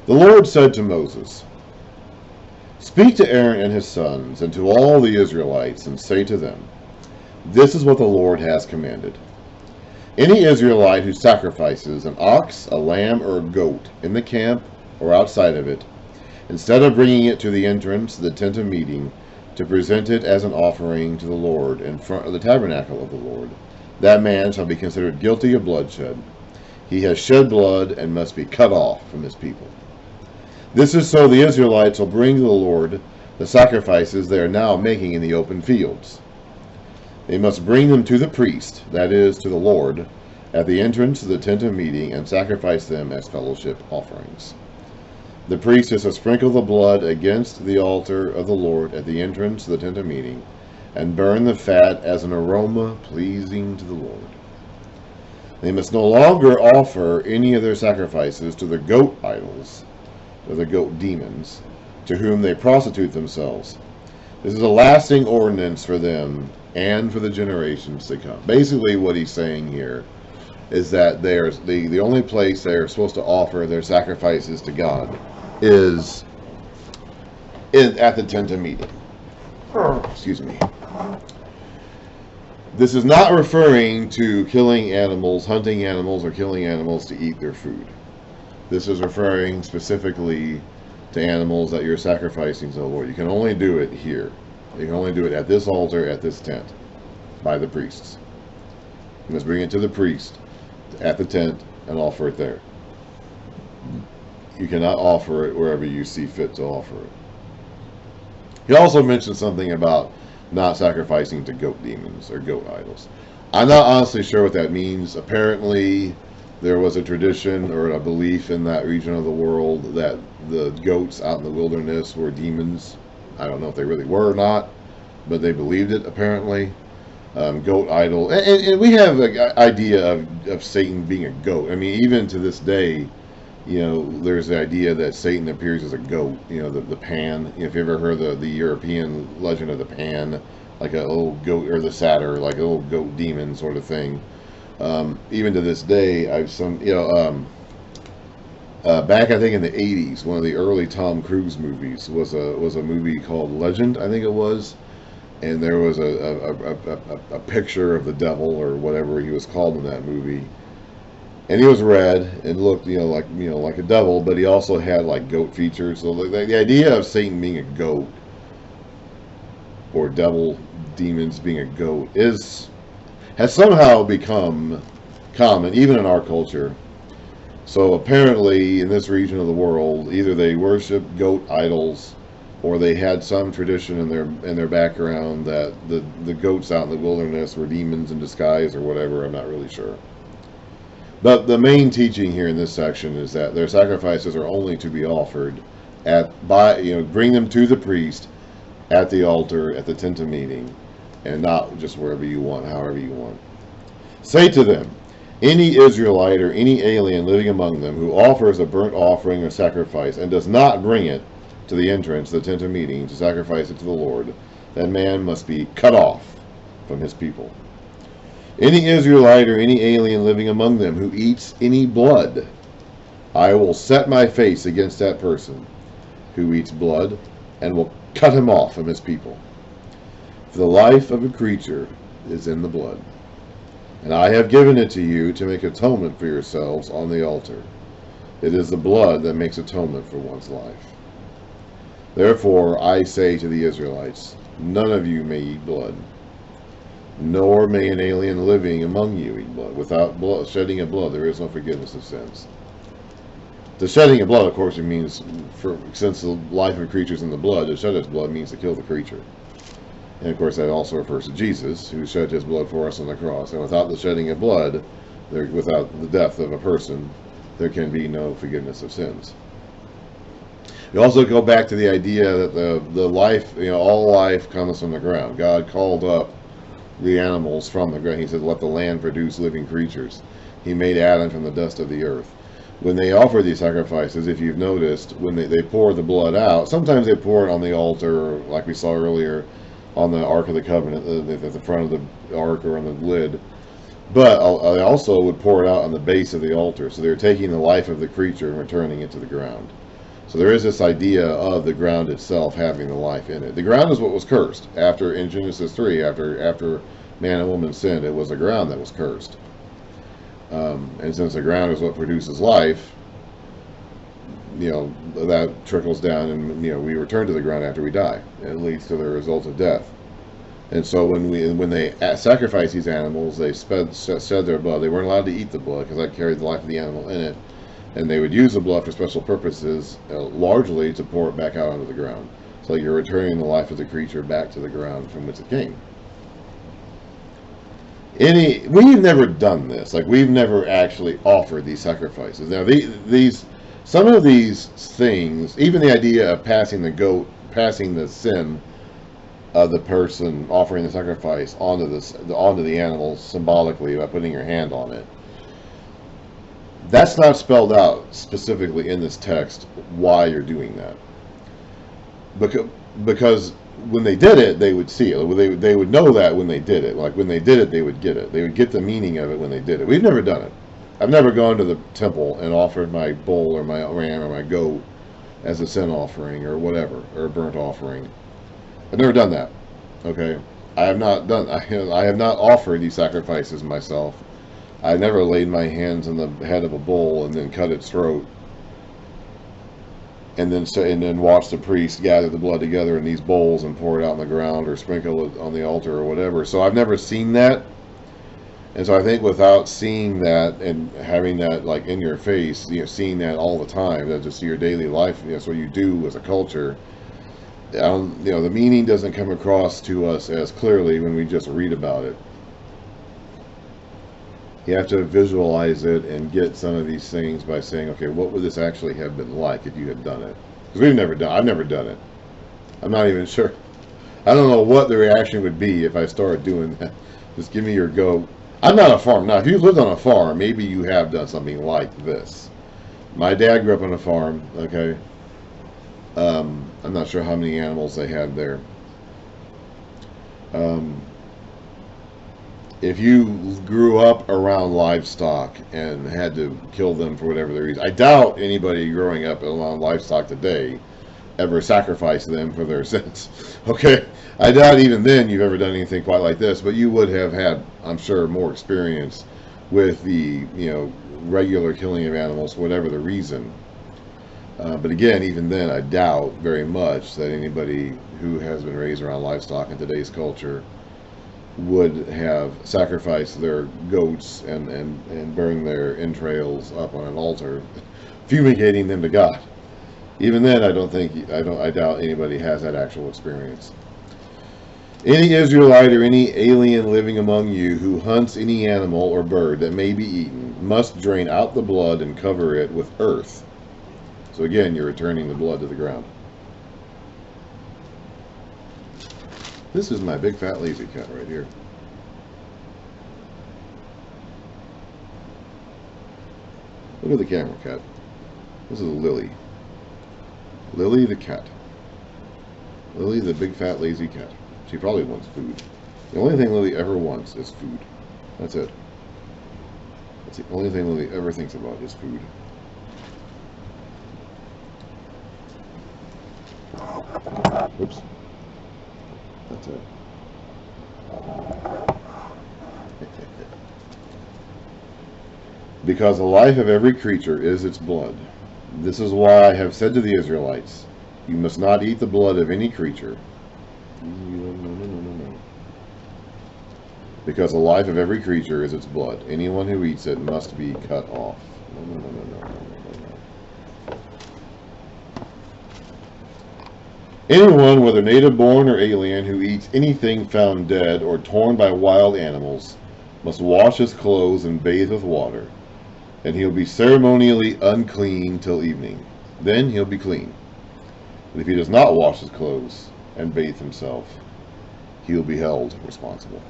The Lord said to Moses, "Speak to Aaron and his sons, and to all the Israelites, and say to them, This is what the Lord has commanded. Any Israelite who sacrifices an ox, a lamb, or a goat in the camp or outside of it, instead of bringing it to the entrance of the tent of meeting, to present it as an offering to the Lord in front of the tabernacle of the Lord, that man shall be considered guilty of bloodshed. He has shed blood and must be cut off from his people. This is so the Israelites will bring to the Lord the sacrifices they are now making in the open fields. They must bring them to the priest, that is, to the Lord, at the entrance of the tent of meeting, and sacrifice them as fellowship offerings. The priest is to sprinkle the blood against the altar of the Lord at the entrance of the tent of meeting, and burn the fat as an aroma pleasing to the Lord. They must no longer offer any of their sacrifices to the goat idols, or the goat demons, to whom they prostitute themselves. This is a lasting ordinance for them and for the generations to come. Basically what he's saying here is that there's the only place they're supposed to offer their sacrifices to God is at the tent of meeting. Excuse me. This is not referring to killing animals, hunting animals, or killing animals to eat their food. This is referring specifically to animals that you're sacrificing to the Lord. You can only do it here. You can only do it at this altar, at this tent, by the priests. You must bring it to the priest at the tent and offer it there. You cannot offer it wherever you see fit to offer it. He also mentioned something about not sacrificing to goat demons or goat idols. I'm not honestly sure what that means. Apparently, there was a tradition or a belief in that region of the world that the goats out in the wilderness were demons. I don't know if they really were or not, but they believed it apparently. Goat idol. And we have an idea of Satan being a goat. I mean, even to this day, there's the idea that Satan appears as a goat. The Pan. If you ever heard the European legend of the Pan, like a little goat, or the satyr, like a little goat demon sort of thing. Even to this day, back I think in the 80s, one of the early Tom Cruise movies was a movie called Legend, I think it was, and there was a picture of the devil or whatever he was called in that movie, and he was red and looked like a devil, but he also had like goat features. So the idea of Satan being a goat or devil demons being a goat has somehow become common, even in our culture. So apparently, in this region of the world, either they worship goat idols, or they had some tradition in their background that the goats out in the wilderness were demons in disguise or whatever. I'm not really sure. But the main teaching here in this section is that their sacrifices are only to be offered bring them to the priest at the altar at the tent of meeting, and not just wherever you want, however you want. Say to them, any Israelite or any alien living among them who offers a burnt offering or sacrifice and does not bring it to the entrance of the tent of meeting to sacrifice it to the Lord, that man must be cut off from his people. Any Israelite or any alien living among them who eats any blood, I will set my face against that person who eats blood and will cut him off from his people. For the life of a creature is in the blood, and I have given it to you to make atonement for yourselves on the altar. It is the blood that makes atonement for one's life. Therefore I say to the Israelites, none of you may eat blood, nor may an alien living among you eat blood. Without shedding of blood, there is no forgiveness of sins. The shedding of blood, of course, it means, since the life of a creature is in the blood, to shed its blood means to kill the creature. And of course, that also refers to Jesus, who shed his blood for us on the cross. And without the shedding of blood, without the death of a person, there can be no forgiveness of sins. You also go back to the idea that the life, all life comes from the ground. God called up the animals from the ground. He said, let the land produce living creatures. He made Adam from the dust of the earth. When they offer these sacrifices, if you've noticed, when they pour the blood out, sometimes they pour it on the altar, like we saw earlier, on the Ark of the Covenant, at the front of the Ark or on the lid. But they also would pour it out on the base of the altar. So they're taking the life of the creature and returning it to the ground. So there is this idea of the ground itself having the life in it. The ground is what was cursed after in Genesis 3, after man and woman sinned. It was the ground that was cursed. And since the ground is what produces life, that trickles down, and we return to the ground after we die. It leads to the result of death. And so when they sacrificed these animals, they shed their blood. They weren't allowed to eat the blood because that carried the life of the animal in it. And they would use the blood for special purposes, largely to pour it back out onto the ground. So you're returning the life of the creature back to the ground from which it came. We've never done this. Like, we've never actually offered these sacrifices. Now, some of these things, even the idea of passing the sin of the person offering the sacrifice onto the animal symbolically by putting your hand on it. That's not spelled out specifically in this text why you're doing that. Because when they did it, they would see it. They would know that when they did it. Like, when they did it, they would get it. They would get the meaning of it when they did it. We've never done it. I've never gone to the temple and offered my bull or my ram or my goat as a sin offering or whatever, or a burnt offering. I've never done that. Okay, I have not offered these sacrifices myself. I never laid my hands on the head of a bull and then cut its throat, and then watched the priest gather the blood together in these bowls and pour it out on the ground or sprinkle it on the altar or whatever. So I've never seen that, and so I think without seeing that and having that like in your face, seeing that all the time, that's just your daily life. That's what you do as a culture. The meaning doesn't come across to us as clearly when we just read about it. You have to visualize it and get some of these things by saying, okay, what would this actually have been like if you had done it? Because I've never done it. I'm not even sure. I don't know what the reaction would be if I started doing that. Just give me your goat. I'm not a farm. Now, if you lived on a farm, maybe you have done something like this. My dad grew up on a farm, okay? I'm not sure how many animals they had there. If you grew up around livestock and had to kill them for whatever the reason, I doubt anybody growing up around livestock today ever sacrificed them for their sins. Okay? I doubt even then you've ever done anything quite like this, but you would have had, I'm sure, more experience with the, regular killing of animals, whatever the reason. But again, even then, I doubt very much that anybody who has been raised around livestock in today's culture would have sacrificed their goats and burned their entrails up on an altar, fumigating them to God. Even then, I doubt anybody has that actual experience. Any Israelite or any alien living among you who hunts any animal or bird that may be eaten must drain out the blood and cover it with earth. So again, you're returning the blood to the ground. This is my big fat lazy cat right here. Look at the camera, cat. This is Lily. Lily the cat. Lily the big fat lazy cat. She probably wants food. The only thing Lily ever wants is food. That's it. That's the only thing Lily ever thinks about is food. Oops. That's it. Because the life of every creature is its blood. This is why I have said to the Israelites, you must not eat the blood of any creature. Because the life of every creature is its blood. Anyone who eats it must be cut off. Anyone, whether native born or alien, who eats anything found dead or torn by wild animals, must wash his clothes and bathe with water, and he'll be ceremonially unclean till evening. Then he'll be clean. But if he does not wash his clothes and bathe himself, he'll be held responsible.